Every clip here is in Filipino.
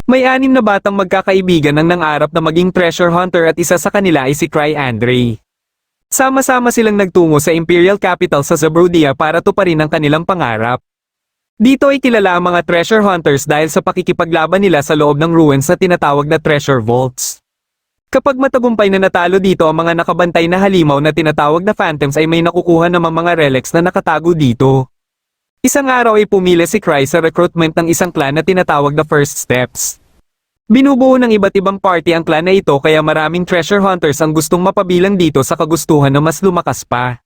May 6 na batang magkakaibigan ang nangarap na maging treasure hunter at isa sa kanila ay si Cry Andre. Sama-sama silang nagtungo sa Imperial Capital sa Zabrudia para tuparin ang kanilang pangarap. Dito ay kilala ang mga treasure hunters dahil sa pakikipaglaban nila sa loob ng ruins na tinatawag na treasure vaults. Kapag matagumpay na natalo dito ang mga nakabantay na halimaw na tinatawag na phantoms ay may nakukuha namang mga relics na nakatago dito. Isang araw ay pumili si Cry sa recruitment ng isang clan na tinatawag na First Steps. Binubuo ng iba't ibang party ang clan na ito kaya maraming treasure hunters ang gustong mapabilang dito sa kagustuhan na mas lumakas pa.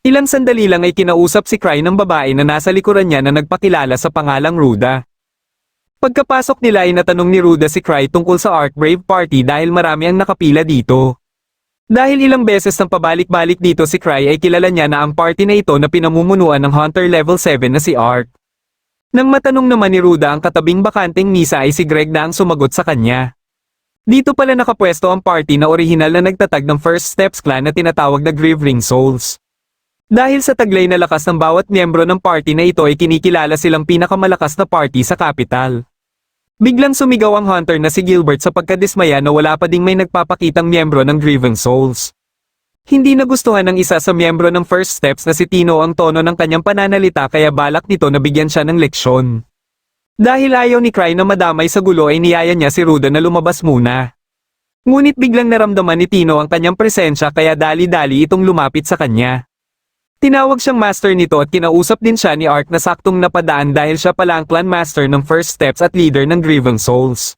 Ilang sandali lang ay kinausap si Cry ng babae na nasa likuran niya na nagpakilala sa pangalang Ruda. Pagkapasok nila ay natanong ni Ruda si Cry tungkol sa Archbrave Party dahil marami ang nakapila dito. Dahil ilang beses nang pabalik-balik dito si Cry ay kilala niya na ang party na ito na pinamumunuan ng Hunter Level 7 na si Ark. Nang matanong naman ni Ruda ang katabing bakanteng misa ay si Greg na ang sumagot sa kanya. Dito pala nakapwesto ang party na orihinal na nagtatag ng First Steps clan na tinatawag na Grieving Souls. Dahil sa taglay na lakas ng bawat miyembro ng party na ito ay kinikilala silang pinakamalakas na party sa capital. Biglang sumigaw ang hunter na si Gilbert sa pagkadismaya na wala pa ding may nagpapakitang miyembro ng Grieving Souls. Hindi nagustuhan ng isa sa miyembro ng First Steps na si Tino ang tono ng kanyang pananalita kaya balak nito na bigyan siya ng leksyon. Dahil ayaw ni Cry na madamay sa gulo ay niyaya niya si Ruda na lumabas muna. Ngunit biglang naramdaman ni Tino ang kanyang presensya kaya dali-dali itong lumapit sa kanya. Tinawag siyang master nito at kinausap din siya ni Ark na saktong napadaan dahil siya pala ang clan master ng First Steps at leader ng Grieving Souls.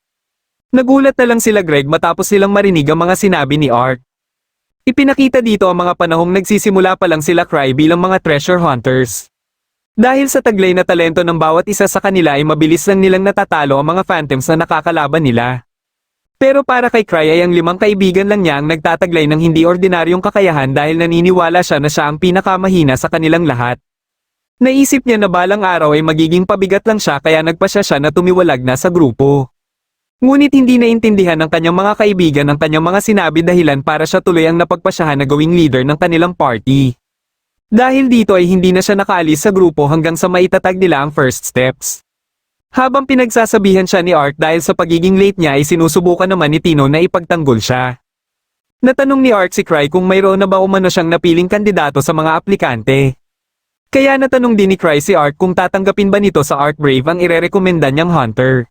Nagulat na lang sila Greg matapos silang marinig ang mga sinabi ni Ark. Ipinakita dito ang mga panahong nagsisimula pa lang sila Cry bilang mga treasure hunters. Dahil sa taglay na talento ng bawat isa sa kanila ay mabilis lang nilang natatalo ang mga phantoms na nakakalaban nila. Pero para kay Cry ay ang 5 kaibigan lang niya ang nagtataglay ng hindi ordinaryong kakayahan dahil naniniwala siya na siya ang pinakamahina sa kanilang lahat. Naisip niya na balang araw ay magiging pabigat lang siya kaya nagpasya siya na tumiwalag na sa grupo. Ngunit hindi naintindihan ng kanyang mga kaibigan ang kanyang mga sinabi dahilan para siya tuloy ang napagpasyahan na gawing leader ng kanilang party. Dahil dito ay hindi na siya nakaalis sa grupo hanggang sa maitatag nila ang First Steps. Habang pinagsasabihan siya ni Ark dahil sa pagiging late niya ay sinusubukan naman ni Tino na ipagtanggol siya. Natanong ni Ark si Cry kung mayroon na ba umano siyang napiling kandidato sa mga aplikante. Kaya natanong din ni Cry si Ark kung tatanggapin ba nito sa Archbrave ang irerekomenda niyang hunter.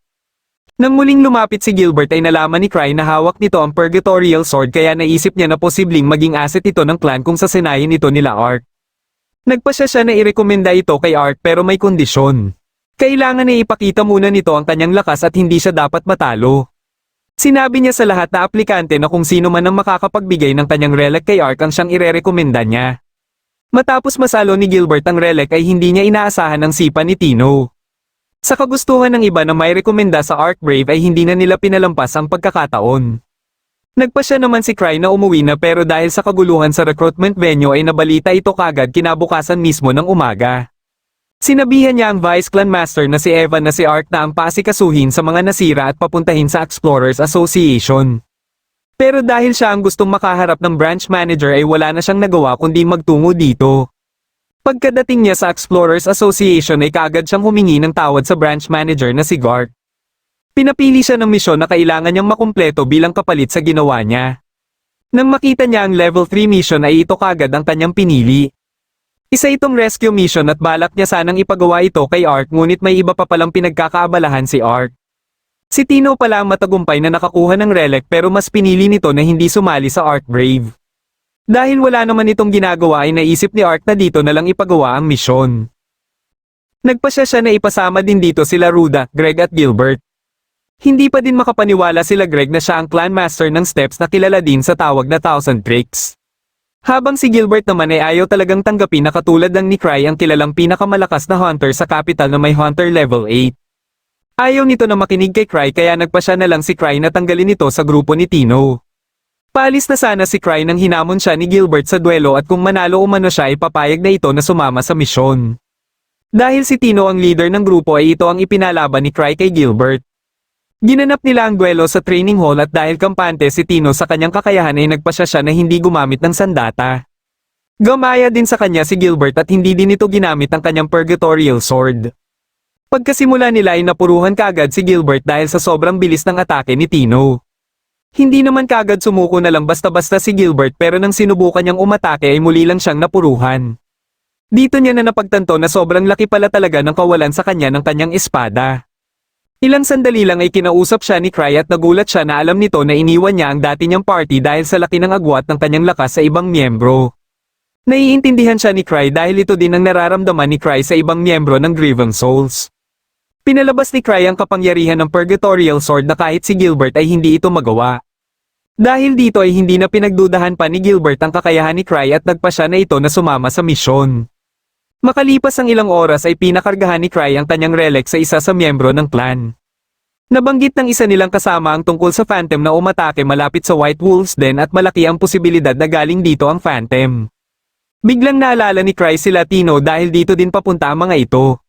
Nang muling lumapit si Gilbert ay nalaman ni Cry na hawak nito ang Purgatorial Sword kaya naisip niya na posibleng maging asset ito ng clan kung sasanayin ito nila Ark. Nagpasya siya na irekomenda ito kay Ark pero may kondisyon. Kailangan na ipakita muna nito ang kanyang lakas at hindi siya dapat matalo. Sinabi niya sa lahat na aplikante na kung sino man ang makakapagbigay ng kanyang relic kay Ark ang siyang irerekomenda niya. Matapos masalo ni Gilbert ang relic ay hindi niya inaasahan ang sipa ni Tino. Sa kagustuhan ng iba na may rekomenda sa Archbrave ay hindi na nila pinalampas ang pagkakataon. Nagpasya naman si Cry na umuwi na pero dahil sa kaguluhan sa recruitment venue ay nabalita ito kagad kinabukasan mismo ng umaga. Sinabihan niya ang Vice Clan Master na si Evan na si Ark na ang paasikasuhin sa mga nasira at papuntahin sa Explorers Association. Pero dahil siya ang gustong makaharap ng branch manager ay wala na siyang nagawa kundi magtungo dito. Pagkadating niya sa Explorers Association ay kaagad siyang humingi ng tawad sa branch manager na si Garth. Pinapili siya ng misyon na kailangan niyang makumpleto bilang kapalit sa ginawa niya. Nang makita niya ang level 3 mission ay ito kaagad ang kanyang pinili. Isa itong rescue mission at balak niya sanang ipagawa ito kay Ark ngunit may iba pa palang pinagkakaabalahan si Ark. Si Tino pala ang matagumpay na nakakuha ng relic pero mas pinili nito na hindi sumali sa Archbrave. Dahil wala naman itong ginagawa ay naisip ni Ark na dito na lang ipagawa ang misyon. Nagpasya siya na ipasama din dito sila Ruda, Greg at Gilbert. Hindi pa din makapaniwala sila Greg na siya ang clan master ng Steps na kilala din sa tawag na Thousand Tricks. Habang si Gilbert naman ay ayaw talagang tanggapin na katulad ng ni Cry ang kilalang pinakamalakas na hunter sa capital na may hunter level 8. Ayaw nito na makinig kay Cry kaya nagpasya na lang si Cry na tanggalin ito sa grupo ni Tino. Paalis na sana si Cry nang hinamon siya ni Gilbert sa duelo at kung manalo umano siya ay papayag na ito na sumama sa misyon. Dahil si Tino ang leader ng grupo ay ito ang ipinalaban ni Cry kay Gilbert. Ginanap nila ang duelo sa training hall at dahil kampante si Tino sa kanyang kakayahan ay nagpasya siya na hindi gumamit ng sandata. Gamaya din sa kanya si Gilbert at hindi din ito ginamit ang kanyang Purgatorial Sword. Pagkasimula nila ay napuruhan kaagad si Gilbert dahil sa sobrang bilis ng atake ni Tino. Hindi naman kaagad sumuko na lang basta-basta si Gilbert pero nang sinubukan niyang umatake ay muli lang siyang napuruhan. Dito niya na napagtanto na sobrang laki pala talaga ng kawalan sa kanya ng kanyang espada. Ilang sandali lang ay kinausap siya ni Cry at nagulat siya na alam nito na iniwan niya ang dati niyang party dahil sa laki ng agwat ng kanyang lakas sa ibang miyembro. Naiintindihan siya ni Cry dahil ito din ang nararamdaman ni Cry sa ibang miyembro ng Grieving Souls. Pinalabas ni Cry ang kapangyarihan ng Purgatorial Sword na kahit si Gilbert ay hindi ito magawa. Dahil dito ay hindi na pinagdudahan pa ni Gilbert ang kakayahan ni Cry at nagpa siya na ito na sumama sa misyon. Makalipas ang ilang oras ay pinakargahan ni Cry ang kanyang relic sa isa sa miyembro ng clan. Nabanggit ng isa nilang kasama ang tungkol sa Phantom na umatake malapit sa White Wolves Den at malaki ang posibilidad na galing dito ang Phantom. Biglang naalala ni Cry si Latino dahil dito din papunta ang mga ito.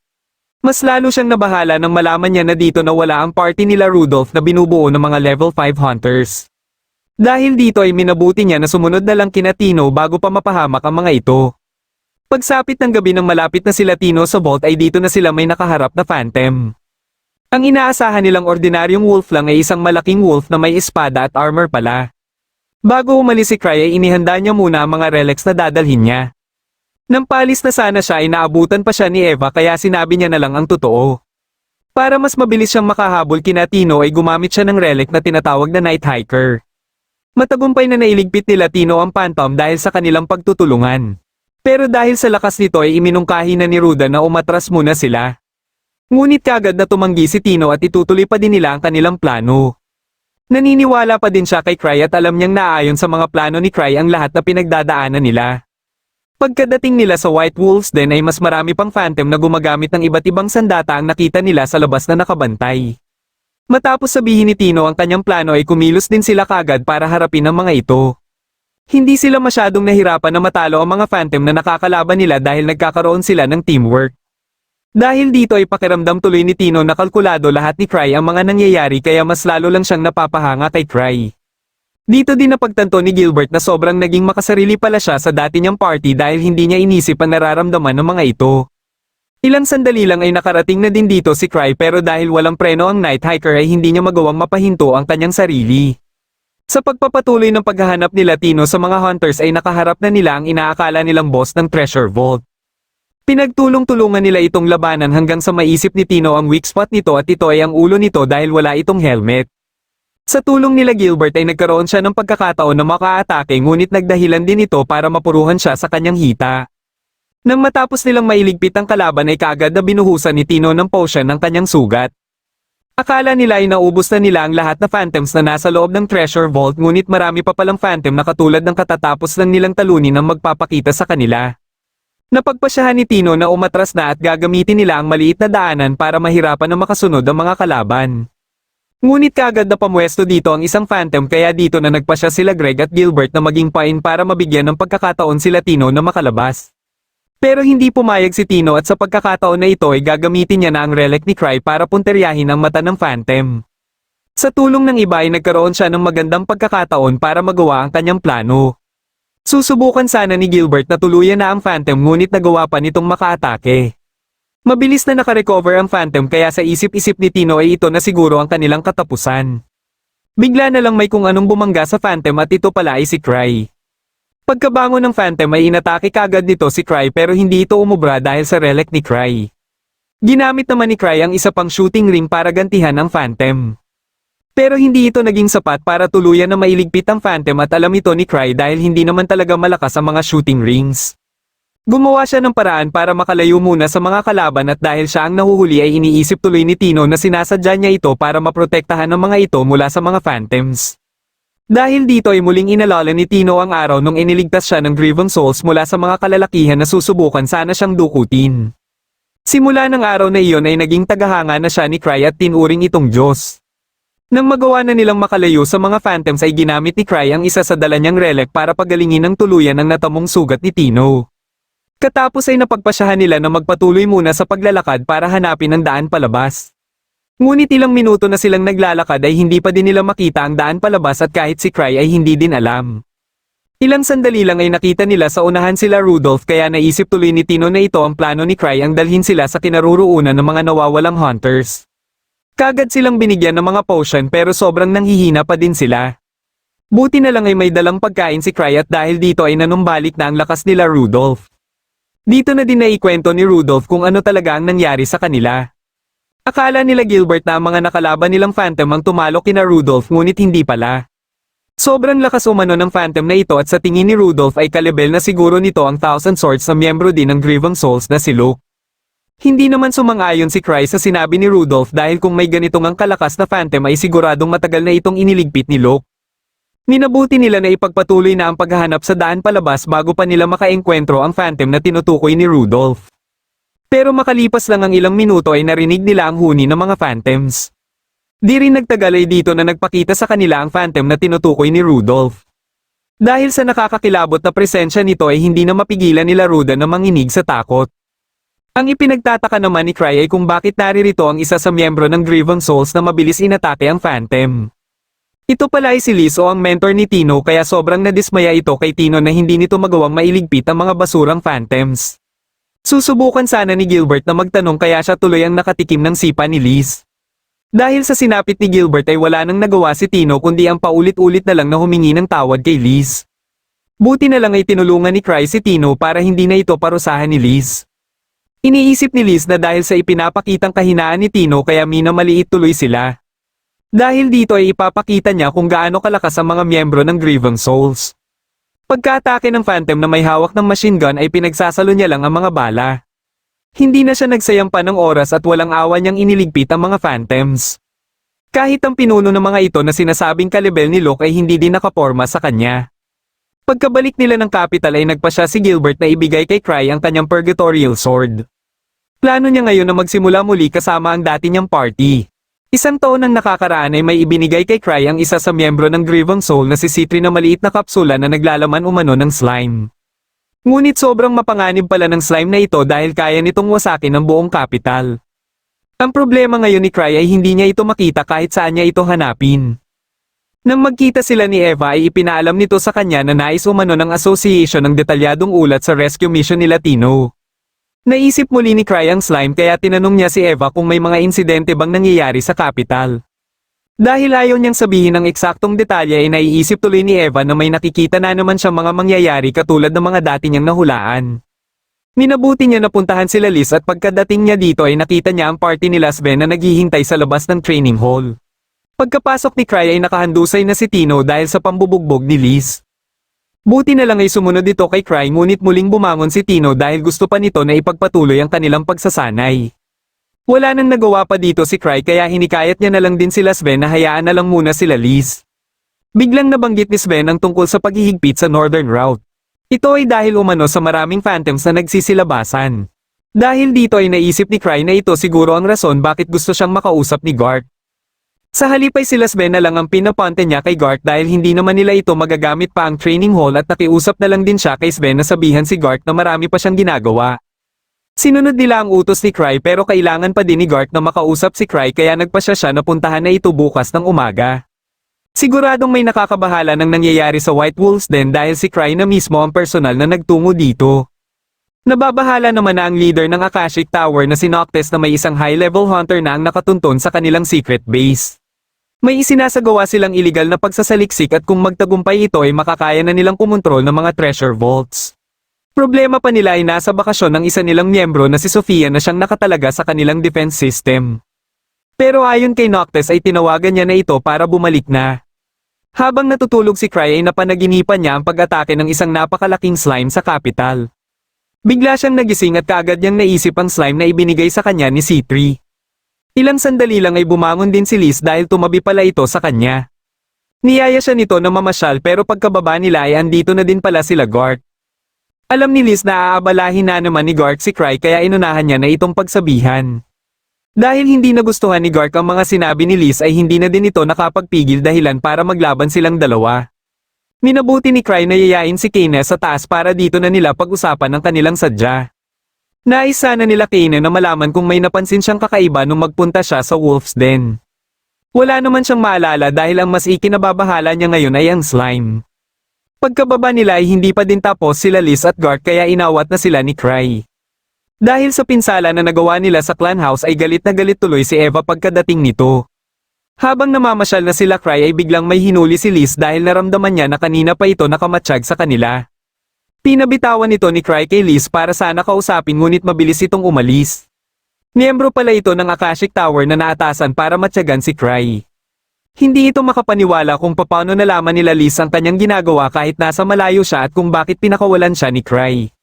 Mas lalo siyang nabahala nang malaman niya na dito na wala ang party nila Rudolph na binubuo ng mga level 5 hunters. Dahil dito ay minabuti niya na sumunod na lang kina Tino bago pa mapahamak ang mga ito. Pagsapit ng gabi ng malapit na sila Tino sa vault ay dito na sila may nakaharap na Phantom. Ang inaasahan nilang ordinaryong wolf lang ay isang malaking wolf na may espada at armor pala. Bago umalis si Cry ay inihanda niya muna ang mga relics na dadalhin niya. Nang palis na sana siya ay naabutan pa siya ni Eva kaya sinabi niya na lang ang totoo. Para mas mabilis siyang makahabol kina Tino ay gumamit siya ng relic na tinatawag na Night Hiker. Matagumpay na nailigpit nila Tino ang Phantom dahil sa kanilang pagtutulungan. Pero dahil sa lakas nito ay iminungkahi na ni Ruda na umatras muna sila. Ngunit kagad na tumanggi si Tino at itutuloy pa din nila ang kanilang plano. Naniniwala pa din siya kay Cry at alam niyang naayon sa mga plano ni Cry ang lahat na pinagdadaanan nila. Pagkadating nila sa White Wolves Den ay mas marami pang Phantom na gumagamit ng iba't ibang sandata ang nakita nila sa labas na nakabantay. Matapos sabihin ni Tino ang kanyang plano ay kumilos din sila kagad para harapin ang mga ito. Hindi sila masyadong nahirapan na matalo ang mga Phantom na nakakalaban nila dahil nagkakaroon sila ng teamwork. Dahil dito ay pakiramdam tuloy ni Tino na kalkulado lahat ni Cry ang mga nangyayari kaya mas lalo lang siyang napapahanga kay Cry. Dito din napagtanto ni Gilbert na sobrang naging makasarili pala siya sa dati niyang party dahil hindi niya inisip ang nararamdaman ng mga ito. Ilang sandali lang ay nakarating na din dito si Cry pero dahil walang preno ang Night Hiker ay hindi niya magawang mapahinto ang kanyang sarili. Sa pagpapatuloy ng paghahanap nila Tino sa mga hunters ay nakaharap na nila ang inaakala nilang boss ng Treasure Vault. Pinagtulong-tulungan nila itong labanan hanggang sa maisip ni Tino ang weak spot nito at ito ay ang ulo nito dahil wala itong helmet. Sa tulong nila Gilbert ay nagkaroon siya ng pagkakataon na makaatake ngunit nagdahilan din ito para mapuruhan siya sa kanyang hita. Nang matapos nilang mailigpit ang kalaban ay kaagad na binuhusan ni Tino ng potion ng kanyang sugat. Akala nila ay naubos na nila ang lahat na Phantoms na nasa loob ng Treasure Vault ngunit marami pa palang Phantom na katulad ng katatapos lang nilang talunin ang magpapakita sa kanila. Napagpasyahan ni Tino na umatras na at gagamitin nila ang maliit na daanan para mahirapan na makasunod ang mga kalaban. Ngunit kaagad na pamwesto dito ang isang Phantom kaya dito na nagpasya sila Greg at Gilbert na maging pain para mabigyan ng pagkakataon sila Tino na makalabas. Pero hindi pumayag si Tino at sa pagkakataon na ito ay gagamitin niya na ang relic ni Cry para punteryahin ang mata ng Phantom. Sa tulong ng iba ay nagkaroon siya ng magandang pagkakataon para magawa ang kanyang plano. Susubukan sana ni Gilbert na tuluyan na ang Phantom ngunit nagawa pa nitong makaatake. Mabilis na nakarecover ang Phantom kaya sa isip-isip ni Tino ay ito na siguro ang kanilang katapusan. Bigla na lang may kung anong bumangga sa Phantom at ito pala ay si Cry. Pagkabangon ng Phantom ay inatake kagad nito si Cry pero hindi ito umubra dahil sa relic ni Cry. Ginamit naman ni Cry ang isa pang shooting ring para gantihan ang Phantom. Pero hindi ito naging sapat para tuluyan na mailigpit ang Phantom at alam ito ni Cry dahil hindi naman talaga malakas ang mga shooting rings. Gumawa siya ng paraan para makalayo muna sa mga kalaban at dahil siya ang nahuhuli ay iniisip tuloy ni Tino na sinasadya niya ito para maprotektahan ang mga ito mula sa mga Phantoms. Dahil dito ay muling inalala ni Tino ang araw nung iniligtas siya ng Grieving Souls mula sa mga kalalakihan na susubukan sana siyang dukutin. Simula ng araw na iyon ay naging tagahanga na siya ni Cry at tinuring itong Diyos. Nang magawa na nilang makalayo sa mga Phantoms ay ginamit ni Cry ang isa sa dala niyang relic para pagalingin ng tuluyan ang natamong sugat ni Tino. Katapos ay napagpasyahan nila na magpatuloy muna sa paglalakad para hanapin ang daan palabas. Ngunit ilang minuto na silang naglalakad ay hindi pa din nila makita ang daan palabas at kahit si Cry ay hindi din alam. Ilang sandali lang ay nakita nila sa unahan sila Rudolph kaya naisip tuloy ni Tino na ito ang plano ni Cry ang dalhin sila sa kinaruruunan ng mga nawawalang hunters. Kagad silang binigyan ng mga potion pero sobrang nanghihina pa din sila. Buti na lang ay may dalang pagkain si Cry at dahil dito ay nanumbalik na ang lakas nila Rudolph. Dito na din naikwento ni Rudolph kung ano talaga ang nangyari sa kanila. Akala nila Gilbert na ang mga nakalaban nilang Phantom ang tumalo kina Rudolph ngunit hindi pala. Sobrang lakas umano ng Phantom na ito at sa tingin ni Rudolph ay kalibel na siguro nito ang Thousand Swords na miyembro din ng Grieving Souls na si Luke. Hindi naman sumang-ayon si Cry sa sinabi ni Rudolph dahil kung may ganitong ang kalakas na Phantom ay siguradong matagal na itong iniligpit ni Luke. Minabuti nila na ipagpatuloy na ang paghahanap sa daan palabas bago pa nila makaengkwentro ang Phantom na tinutukoy ni Rudolph. Pero makalipas lang ang ilang minuto ay narinig nila ang huni ng mga Phantoms. Di rin nagtagal ay dito na nagpakita sa kanila ang Phantom na tinutukoy ni Rudolph. Dahil sa nakakakilabot na presensya nito ay hindi na mapigilan nila Ruda na manginig sa takot. Ang ipinagtataka naman ni Cry ay kung bakit naririto ang isa sa miyembro ng Grieving Souls na mabilis inatake ang Phantom. Ito pala ay si Liz o ang mentor ni Tino kaya sobrang nadismaya ito kay Tino na hindi nito magawang mailigpit ang mga basurang Phantoms. Susubukan sana ni Gilbert na magtanong kaya siya tuloy ang nakatikim ng sipa ni Liz. Dahil sa sinapit ni Gilbert ay wala nang nagawa si Tino kundi ang paulit-ulit na lang na humingi ng tawad kay Liz. Buti na lang ay tinulungan ni Cry si Tino para hindi na ito parusahan ni Liz. Iniisip ni Liz na dahil sa ipinapakitang kahinaan ni Tino kaya minamaliit tuloy sila. Dahil dito ay ipapakita niya kung gaano kalakas ang mga miyembro ng Grieving Souls. Pagka-atake ng Phantom na may hawak ng machine gun ay pinagsasalo niya lang ang mga bala. Hindi na siya nagsayang pa ng oras at walang awa niyang iniligpit ang mga Phantoms. Kahit ang pinuno ng mga ito na sinasabing kalibel ni Luke ay hindi din nakaporma sa kanya. Pagkabalik nila ng capital ay nagpasya si Gilbert na ibigay kay Cry ang kanyang Purgatorial Sword. Plano niya ngayon na magsimula muli kasama ang dati niyang party. Isang taon nang nakakaraan ay may ibinigay kay Cry ang isa sa miyembro ng Grieving Soul na si Citri na maliit na kapsula na naglalaman umano ng slime. Ngunit sobrang mapanganib pala ng slime na ito dahil kaya nitong wasakin ang buong capital. Ang problema ngayon ni Cry ay hindi niya ito makita kahit saan niya ito hanapin. Nang magkita sila ni Eva ay ipinaalam nito sa kanya na nais umano ng association ng detalyadong ulat sa rescue mission ni Latino. Naisip muli ni Cry ang slime kaya tinanong niya si Eva kung may mga insidente bang nangyayari sa capital. Dahil ayaw niyang sabihin ang eksaktong detalye ay naiisip tuloy ni Eva na may nakikita na naman siyang mga mangyayari katulad ng mga dati niyang nahulaan. Minabuti niya na puntahan sila Liz at pagkadating niya dito ay nakita niya ang party ni Sven na naghihintay sa labas ng training hall. Pagkapasok ni Cry ay nakahandusay na si Tino dahil sa pambubugbog ni Liz. Buti na lang ay sumunod ito kay Cry ngunit muling bumangon si Tino dahil gusto pa nito na ipagpatuloy ang kanilang pagsasanay. Wala nang nagawa pa dito si Cry kaya hinikayat niya na lang din sila Sven na hayaan na lang muna sila Liz. Biglang nabanggit ni Sven ang tungkol sa paghihigpit sa Northern Route. Ito ay dahil umano sa maraming Phantoms na nagsisilabasan. Dahil dito ay naisip ni Cry na ito siguro ang rason bakit gusto siyang makausap ni Garth. Sa halip ay sila Sven na lang ang pinaponte niya kay Garth dahil hindi naman nila ito magagamit pa ang training hall at nakiusap na lang din siya kay Sven na sabihan si Garth na marami pa siyang ginagawa. Sinunod nila ang utos ni Cry pero kailangan pa din ni Garth na makausap si Cry kaya nagpasya siya na puntahan na ito bukas ng umaga. Siguradong may nakakabahala ng nangyayari sa White Wolves Den dahil si Cry na mismo ang personal na nagtungo dito. Nababahala naman na ang leader ng Akashic Tower na si Noctis na may isang high-level hunter na ang nakatunton sa kanilang secret base. May isinasagawa silang iligal na pagsasaliksik at kung magtagumpay ito ay makakaya na nilang kumontrol ng mga treasure vaults. Problema pa nila ay nasa bakasyon ng isa nilang miyembro na si Sofia na siyang nakatalaga sa kanilang defense system. Pero ayon kay Noctis ay tinawagan niya na ito para bumalik na. Habang natutulog si Cry ay napanaginipan niya ang pag-atake ng isang napakalaking slime sa capital. Bigla siyang nagising at kaagad niyang naisip ang slime na ibinigay sa kanya ni C3. Ilang sandali lang ay bumangon din si Liz dahil tumabi pala ito sa kanya. Niyaya siya nito na mamasyal pero pagkababa nila ay andito na din pala sila Garth. Alam ni Liz na aabalahin na naman ni Garth si Cry kaya inunahan niya na itong pagsabihan. Dahil hindi nagustuhan ni Garth ang mga sinabi ni Liz ay hindi na din ito nakapagpigil dahilan para maglaban silang dalawa. Minabuti ni Cry na yayain si Kane sa taas para dito na nila pag-usapan ang kanilang sadya. Nais sana nila Kane na malaman kung may napansin siyang kakaiba nung magpunta siya sa Wolf's Den. Wala naman siyang maalala dahil ang mas ikinababahala niya ngayon ay ang slime. Pagkababa nila ay hindi pa din tapos sila Liz at Garth kaya inawat na sila ni Cry. Dahil sa pinsala na nagawa nila sa clan house ay galit na galit tuloy si Eva pagkadating nito. Habang namamasyal na sila Cry ay biglang may hinuli si Liz dahil naramdaman niya na kanina pa ito nakamatsyag sa kanila. Pinabitawan ito ni Cry kay Liz para sana kausapin ngunit mabilis itong umalis. Miyembro pala ito ng Akashic Tower na naatasan para matsyagan si Cry. Hindi ito makapaniwala kung paano nalaman nila Liz ang kanyang ginagawa kahit nasa malayo siya at kung bakit pinakawalan siya ni Cry.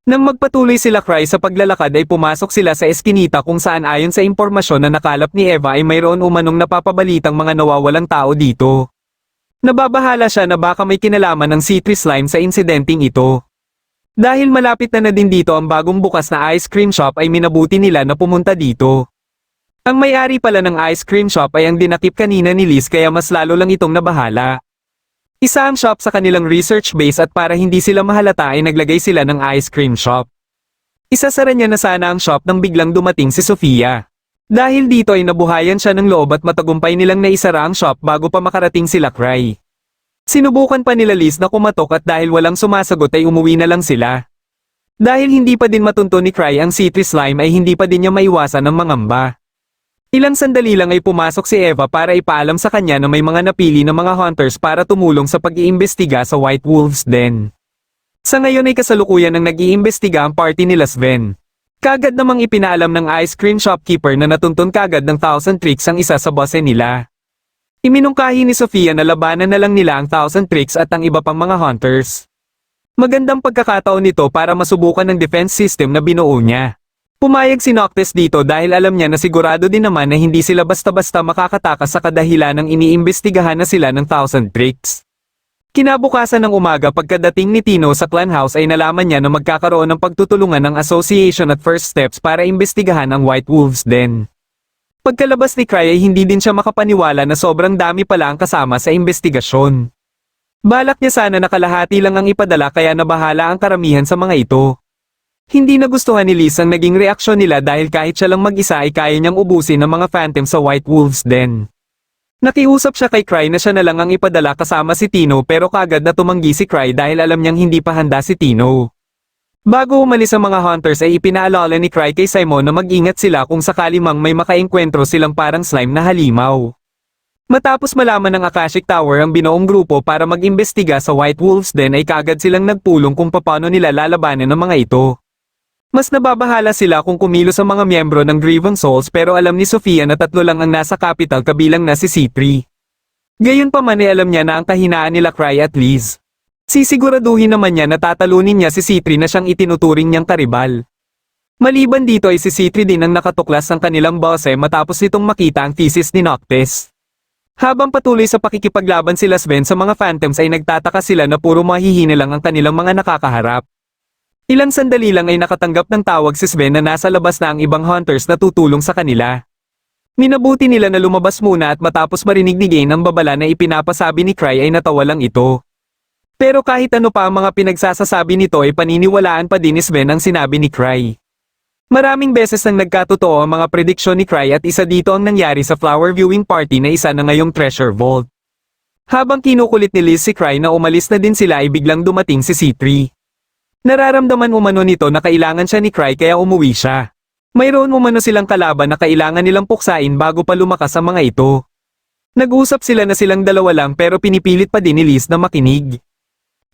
Nang magpatuloy sila Cry sa paglalakad ay pumasok sila sa eskinita kung saan ayon sa impormasyon na nakalap ni Eva ay mayroon umanong napapabalitang mga nawawalang tao dito. Nababahala siya na baka may kinalaman ng C3 Slime sa insidenteng ito. Dahil malapit na din dito ang bagong bukas na ice cream shop ay minabuti nila na pumunta dito. Ang may-ari pala ng ice cream shop ay ang dinakip kanina ni Liz kaya mas lalo lang itong nabahala. Isa ang shop sa kanilang research base at para hindi sila mahalata ay naglagay sila ng ice cream shop. Isasara niya na sana ang shop nang biglang dumating si Sofia. Dahil dito ay nabuhayan siya ng loob at matagumpay nilang naisara ang shop bago pa makarating sila Cry. Sinubukan pa nila Liz na kumatok at dahil walang sumasagot ay umuwi na lang sila. Dahil hindi pa din matunto ni Cry ang C3 Slime ay hindi pa din niya maiwasan ng mangamba. Ilang sandali lang ay pumasok si Eva para ipaalam sa kanya na may mga napili na mga hunters para tumulong sa pag-iimbestiga sa White Wolves Den. Sa ngayon ay kasalukuyan ng nag-iimbestiga ang party nila Sven. Kagad namang ipinaalam ng ice cream shopkeeper na natuntun kagad ng 1,000 tricks ang isa sa bosse nila. Iminungkahi ni Sofia na labanan na lang nila ang 1,000 tricks at ang iba pang mga hunters. Magandang pagkakataon nito para masubukan ng defense system na binuo niya. Pumayag si Noctis dito dahil alam niya na sigurado din naman na hindi sila basta-basta makakatakas sa kadahilan ng iniimbestigahan na sila ng 1,000 tricks. Kinabukasan ng umaga pagkadating ni Tino sa clan house ay nalaman niya na magkakaroon ng pagtutulungan ng association at first steps para imbestigahan ang White Wolves Den. Pagkalabas ni Cry ay hindi din siya makapaniwala na sobrang dami pala ang kasama sa imbestigasyon. Balak niya sana na kalahati lang ang ipadala kaya nabahala ang karamihan sa mga ito. Hindi nagustuhan ni Liz ang naging reaksyon nila dahil kahit siya lang mag-isa ay kaya niyang ubusin ang mga phantom sa White Wolves Den. Nakiusap siya kay Cry na siya na lang ang ipadala kasama si Tino pero kagad na tumanggi si Cry dahil alam niyang hindi pa handa si Tino. Bago umalis ang mga hunters ay ipinaalala ni Cry kay Simon na mag-ingat sila kung sakali mang may makaengkwentro silang parang slime na halimaw. Matapos malaman ng Akashic Tower ang binuong grupo para mag-imbestiga sa White Wolves Den ay kagad silang nagpulong kung paano nila lalabanan ang mga ito. Mas nababahala sila kung kumilos ang mga miyembro ng Grievon Souls pero alam ni Sofia na 3 lang ang nasa capital kabilang na si C3. Gayunpaman ay alam niya na ang kahinaan nila Cry at Liz. Sisiguraduhin naman niya na tatalunin niya si C3 na siyang itinuturing niyang karibal. Maliban dito ay si C3 din ang nakatuklas ng kanilang bosse matapos nitong makita ang thesis ni Noctis. Habang patuloy sa pakikipaglaban sila Sven sa mga phantoms ay nagtataka sila na puro mahihina lang ang kanilang mga nakakaharap. Ilang sandali lang ay nakatanggap ng tawag si Sven na nasa labas na ang ibang hunters na tutulong sa kanila. Minabuti nila na lumabas muna at matapos marinig ni Gain ang babala na ipinapasabi ni Cry ay natawa lang ito. Pero kahit ano pa ang mga pinagsasasabi nito ay paniniwalaan pa din ni Sven ang sinabi ni Cry. Maraming beses nang nagkatotoo ang mga prediksyon ni Cry at isa dito ang nangyari sa flower viewing party na isa na ngayong treasure vault. Habang kinukulit ni Liz si Cry na umalis na din sila ay biglang dumating si C3. Nararamdaman umano nito na kailangan siya ni Cry kaya umuwi siya. Mayroon umano silang kalaban na kailangan nilang puksain bago pa lumakas ang mga ito. Nag-usap sila na silang dalawa lang pero pinipilit pa din ni Liz na makinig.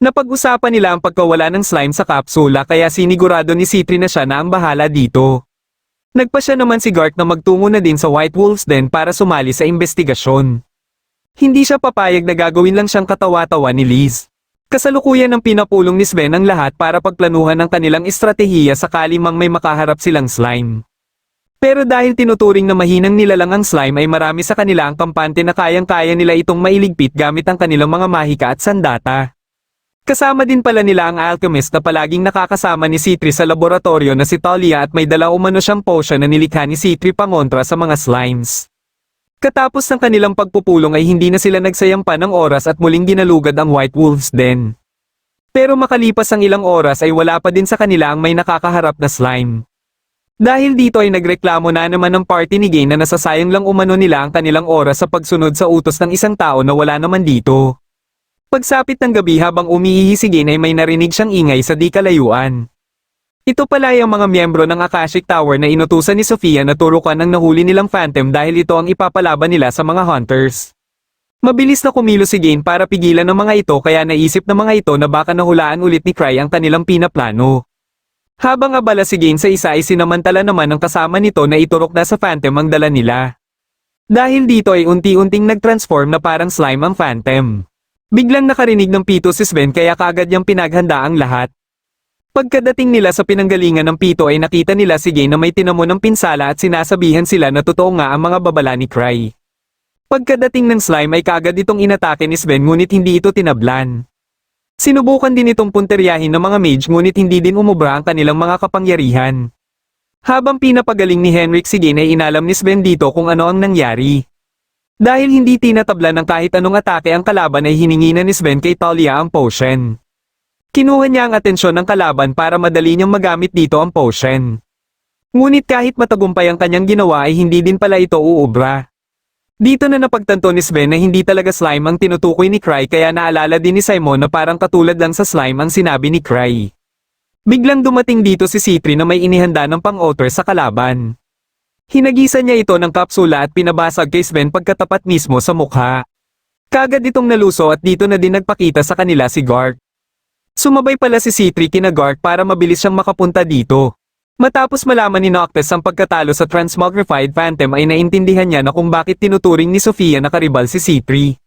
Napag-usapan nila ang pagkawala ng slime sa kapsula kaya sinigurado ni C3 na siya na ang bahala dito. Nagpa siya naman si Garth na magtungo na din sa White Wolves Den para sumali sa investigasyon. Hindi siya papayag na gagawin lang siyang katawa-tawa ni Liz. Kasalukuyan ng pinapulong ni Sven ang lahat para pagplanuhan ang kanilang estratehiya sakali mang may makaharap silang slime. Pero dahil tinuturing na mahinang nilalang ang slime ay marami sa kanila ang kampante na kayang-kaya nila itong mailigpit gamit ang kanilang mga mahika at sandata. Kasama din pala nila ang alchemist na palaging nakakasama ni C3 sa laboratorio na si Talia at may dala umano siyang potion na nilikha ni C3 pangontra sa mga slimes. Katapos ng kanilang pagpupulong ay hindi na sila nagsayang pa ng oras at muling ginalugad ang White Wolves Den. Pero makalipas ang ilang oras ay wala pa din sa kanila ang may nakakaharap na slime. Dahil dito ay nagreklamo na naman ng party ni Gain na nasasayang lang umano nila ang kanilang oras sa pagsunod sa utos ng isang tao na wala naman dito. Pagsapit ng gabi habang umiihi si Gin ay may narinig siyang ingay sa di kalayuan. Ito pala ay ang mga miyembro ng Akashic Tower na inutusan ni Sofia na turukan ang nahuli nilang Phantom dahil ito ang ipapalaban nila sa mga hunters. Mabilis na kumilos si Gin para pigilan ng mga ito kaya naisip ng mga ito na baka nahulaan ulit ni Cry ang kanilang pinaplano. Habang abala si Gin sa isa ay sinamantala naman ng kasama nito na iturok na sa Phantom ang dala nila. Dahil dito ay unti-unting nag-transform na parang slime ang Phantom. Biglang nakarinig ng pito si Sven kaya kaagad niyang pinaghanda ang lahat. Pagkadating nila sa pinanggalingan ng pito ay nakita nila si Gin na may tinamo ng pinsala at sinasabihan sila na totoo nga ang mga babala ni Cry. Pagkadating ng slime ay kaagad itong inatake ni Sven ngunit hindi ito tinablan. Sinubukan din itong punteryahin ng mga mage ngunit hindi din umubra ang kanilang mga kapangyarihan. Habang pinapagaling ni Henrik si Gin ay inalam ni Sven dito kung ano ang nangyari. Dahil hindi tinatablan ng kahit anong atake ang kalaban ay hiningi na ni Sven kay Talia ang potion. Kinuha niya ang atensyon ng kalaban para madali niyang magamit dito ang potion. Ngunit kahit matagumpay ang kanyang ginawa ay hindi din pala ito uubra. Dito na napagtanto ni Sven na hindi talaga slime ang tinutukoy ni Cry kaya naalala din ni Simon na parang katulad lang sa slime ang sinabi ni Cry. Biglang dumating dito si C3 na may inihanda ng pang-altar sa kalaban. Hinagisan niya ito ng kapsula at pinabasag kay Sven pagkatapat mismo sa mukha. Kagad itong naluso at dito na din nagpakita sa kanila si Garth. Sumabay pala si C3 kina Garth para mabilis siyang makapunta dito. Matapos malaman ni Noctis ang pagkatalo sa Transmogrified Phantom ay naintindihan niya na kung bakit tinuturing ni Sofia na karibal si C3.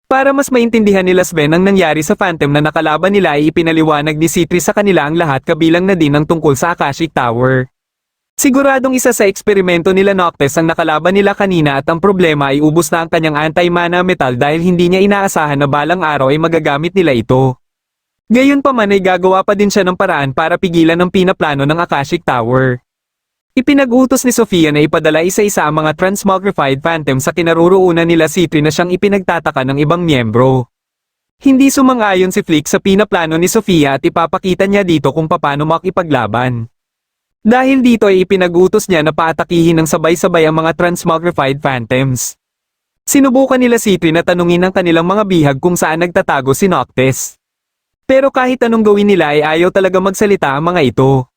Para mas maintindihan nila Sven ang nangyari sa Phantom na nakalaban nila ay ipinaliwanag ni C3 sa kanila ang lahat kabilang na din ang tungkol sa Akashic Tower. Siguradong isa sa eksperimento nila Noctis ang nakalaban nila kanina at ang problema ay ubos na ang kanyang anti-mana metal dahil hindi niya inaasahan na balang araw ay magagamit nila ito. Gayunpaman ay gagawa pa din siya ng paraan para pigilan ang pinaplano ng Akashic Tower. Ipinag-utos ni Sofia na ipadala isa-isa ang mga Transmogrified Phantom sa kinaroroonan nila C3 na siyang ipinagtataka ng ibang miyembro. Hindi sumang-ayon si Flick sa pinaplano ni Sofia at ipapakita niya dito kung paano makipaglaban. Dahil dito ay ipinag-utos niya na paatakihin ng sabay-sabay ang mga Transmogrified Phantoms. Sinubukan nila C3 na tanungin ang kanilang mga bihag kung saan nagtatago si Noctis. Pero kahit anong gawin nila ay ayaw talaga magsalita ang mga ito.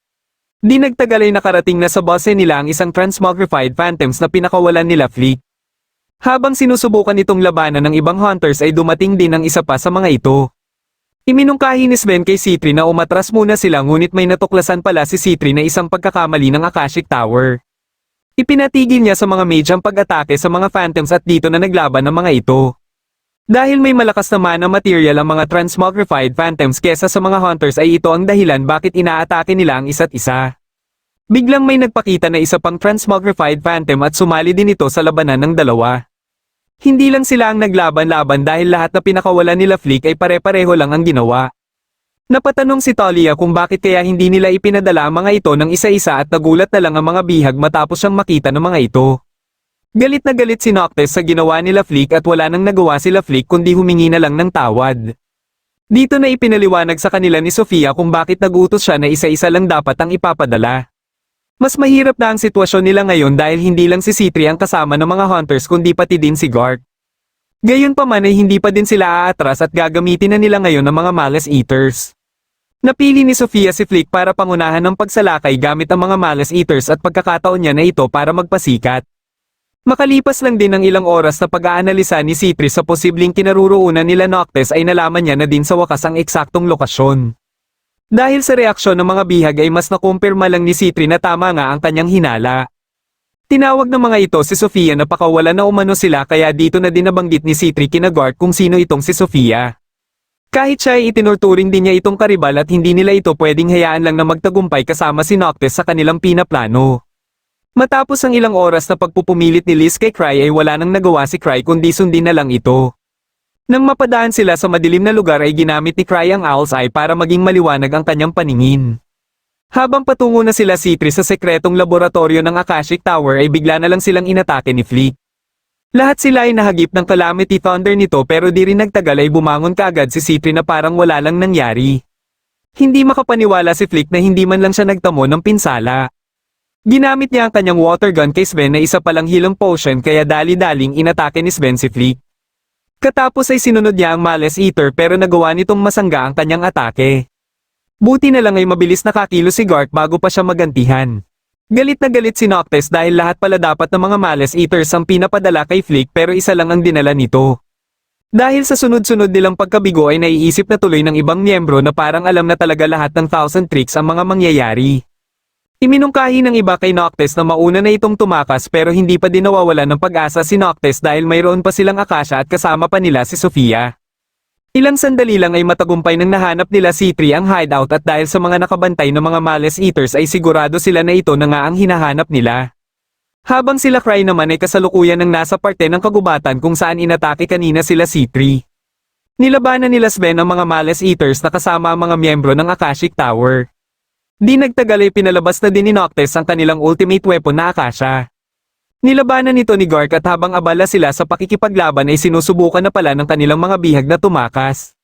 Di nagtagal ay nakarating na sa base nila ang isang Transmogrified Phantoms na pinakawalan nila Flick. Habang sinusubukan itong labanan ng ibang hunters ay dumating din ang isa pa sa mga ito. Iminungkahi ni Sven kay C3 na umatras muna sila ngunit may natuklasan pala si C3 na isang pagkakamali ng Akashic Tower. Ipinatigil niya sa mga mage ang pag-atake sa mga Phantoms at dito na naglaban ang mga ito. Dahil may malakas na mana material ang mga Transmogrified Phantoms kesa sa mga hunters ay ito ang dahilan bakit inaatake nila ang isa't isa. Biglang may nagpakita na isa pang Transmogrified Phantom at sumali din ito sa labanan ng dalawa. Hindi lang sila ang naglaban-laban dahil lahat na pinakawalan nila Flick ay pare-pareho lang ang ginawa. Napatanong si Talia kung bakit kaya hindi nila ipinadala ang mga ito ng isa-isa at nagulat na lang ang mga bihag matapos siyang makita ng mga ito. Galit na galit si Noctis sa ginawa nila Flick at wala nang nagawa sila Flick kundi humingi na lang ng tawad. Dito na ipinaliwanag sa kanila ni Sofia kung bakit nag-utos siya na isa-isa lang dapat ang ipapadala. Mas mahirap na ang sitwasyon nila ngayon dahil hindi lang si C3 ang kasama ng mga hunters kundi pati din si Garth. Gayunpaman ay hindi pa din sila aatras at gagamitin na nila ngayon ng mga Malice Eaters. Napili ni Sofia si Flick para pangunahan ng pagsalakay gamit ang mga Malice Eaters at pagkakataon niya na ito para magpasikat. Makalipas lang din ng ilang oras na pag-aanalisa ni C3 sa posibleng kinaroroonan nila Noctis ay nalaman niya na din sa wakas ang eksaktong lokasyon. Dahil sa reaksyon ng mga bihag ay mas nakumpirma lang ni C3 na tama nga ang kanyang hinala. Tinawag ng mga ito si Sofia na pakawala na umano sila kaya dito na din nabanggit ni C3 kina Garth kung sino itong si Sofia. Kahit siya ay itinurturing din niya itong karibal at hindi nila ito pwedeng hayaan lang na magtagumpay kasama si Noctis sa kanilang pinaplano. Matapos ang ilang oras na pagpupumilit ni Liz kay Cry ay wala nang nagawa si Cry kundi sundin na lang ito. Nang mapadaan sila sa madilim na lugar ay ginamit ni Cry ang Owl's Eye para maging maliwanag ang kanyang paningin. Habang patungo na sila C3 sa sekretong laboratorio ng Akashic Tower ay bigla na lang silang inatake ni Flick. Lahat sila ay nahagip ng Calamity Thunder nito pero di rin nagtagal ay bumangon kaagad si C3 na parang wala lang nangyari. Hindi makapaniwala si Flick na hindi man lang siya nagtamo ng pinsala. Ginamit niya ang kanyang water gun kay Sven na isa palang healing potion kaya dali-daling inatake ni Sven si Flick. Katapos ay sinunod niya ang Malice Eater pero nagawa nitong masangga ang kanyang atake. Buti na lang ay mabilis nakakilo si Gark bago pa siya magantihan. Galit na galit si Noctis dahil lahat pala dapat ng mga Malice Eaters ang pinapadala kay Flick pero isa lang ang dinala nito. Dahil sa sunod-sunod nilang pagkabigo ay naiisip na tuloy ng ibang miyembro na parang alam na talaga lahat ng thousand tricks ang mga mangyayari. Iminungkahi ng iba kay Noctis na mauna na itong tumakas pero hindi pa din nawawalan ng pag-asa si Noctis dahil mayroon pa silang Akasha at kasama pa nila si Sofia. Ilang sandali lang ay matagumpay nang nahanap nila si Tree ang hideout at dahil sa mga nakabantay na mga Malice Eaters ay sigurado sila na ito na nga ang hinahanap nila. Habang sila Cry naman ay kasalukuyan ng nasa parte ng kagubatan kung saan inatake kanina sila si Tree. Nilabanan nila Sven ang mga Malice Eaters na kasama ang mga miyembro ng Akashic Tower. Di nagtagal ay pinalabas na din ni Noctis ang kanilang ultimate weapon na Akasha. Nilabanan nito ni Gark at habang abala sila sa pakikipaglaban ay sinusubukan na pala ng kanilang mga bihag na tumakas.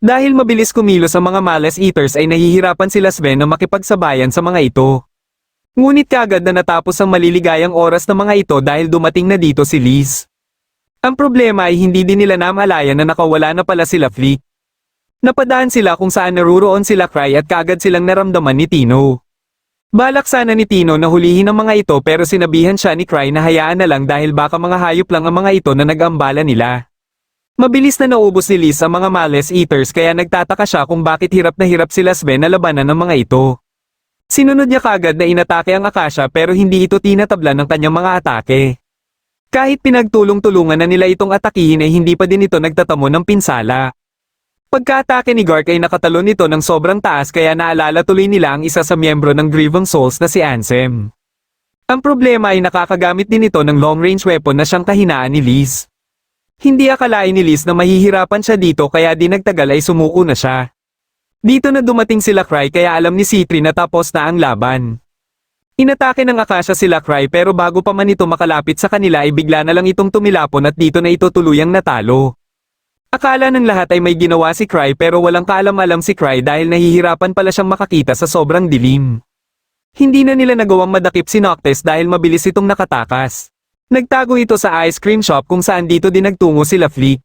Dahil mabilis kumilos ang mga Malice Eaters ay nahihirapan sila Sven na makipagsabayan sa mga ito. Ngunit kaagad na natapos ang maliligayang oras ng mga ito dahil dumating na dito si Liz. Ang problema ay hindi din nila namalayan na nakawala na pala sila Flick. Napadaan sila kung saan naruroon sila Cry at kaagad silang naramdaman ni Tino. Balak sana ni Tino na hulihin ang mga ito pero sinabihan siya ni Cry na hayaan na lang dahil baka mga hayop lang ang mga ito na nag-ambala nila. Mabilis na naubos ni Liz ang mga Malice Eaters kaya nagtataka siya kung bakit hirap na hirap sila Sven na labanan ng mga ito. Sinunod niya kaagad na inatake ang Akasha pero hindi ito tinatablan ng kanyang mga atake. Kahit pinagtulong-tulungan na nila itong atakihin ay hindi pa din ito nagtatamo ng pinsala. Pagka-atake ni Gark ay nakatalon nito ng sobrang taas kaya naalala tuloy nila ang isa sa miyembro ng Grievon Souls na si Ansem. Ang problema ay nakakagamit din ito ng long-range weapon na siyang kahinaan ni Liz. Hindi akalain ni Liz na mahihirapan siya dito kaya di nagtagal ay sumuko na siya. Dito na dumating sila Cry kaya alam ni Citri na tapos na ang laban. Inatake ng Akasha sila Cry pero bago pa man ito makalapit sa kanila ay bigla na lang itong tumilapon at dito na ito tuluyang natalo. Akala ng lahat ay may ginawa si Cry pero walang kaalam-alam si Cry dahil nahihirapan pala siyang makakita sa sobrang dilim. Hindi na nila nagawang madakip si Noctis dahil mabilis itong nakatakas. Nagtago ito sa ice cream shop kung saan dito din nagtungo sila Flick.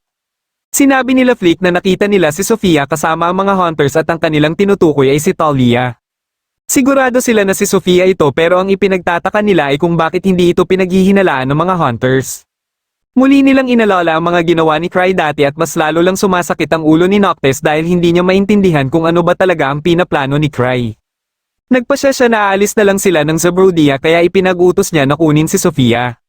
Sinabi nila Flick na nakita nila si Sofia kasama ang mga hunters at ang kanilang tinutukoy ay si Talia. Sigurado sila na si Sofia ito pero ang ipinagtataka nila ay kung bakit hindi ito pinaghihinalaan ng mga hunters. Muli nilang inalala ang mga ginawa ni Cry dati at mas lalo lang sumasakit ang ulo ni Noctis dahil hindi niya maintindihan kung ano ba talaga ang pinaplano ni Cry. Nagpasya siya na aalis na lang sila ng Zabrodia kaya ipinag-utos niya na kunin si Sofia.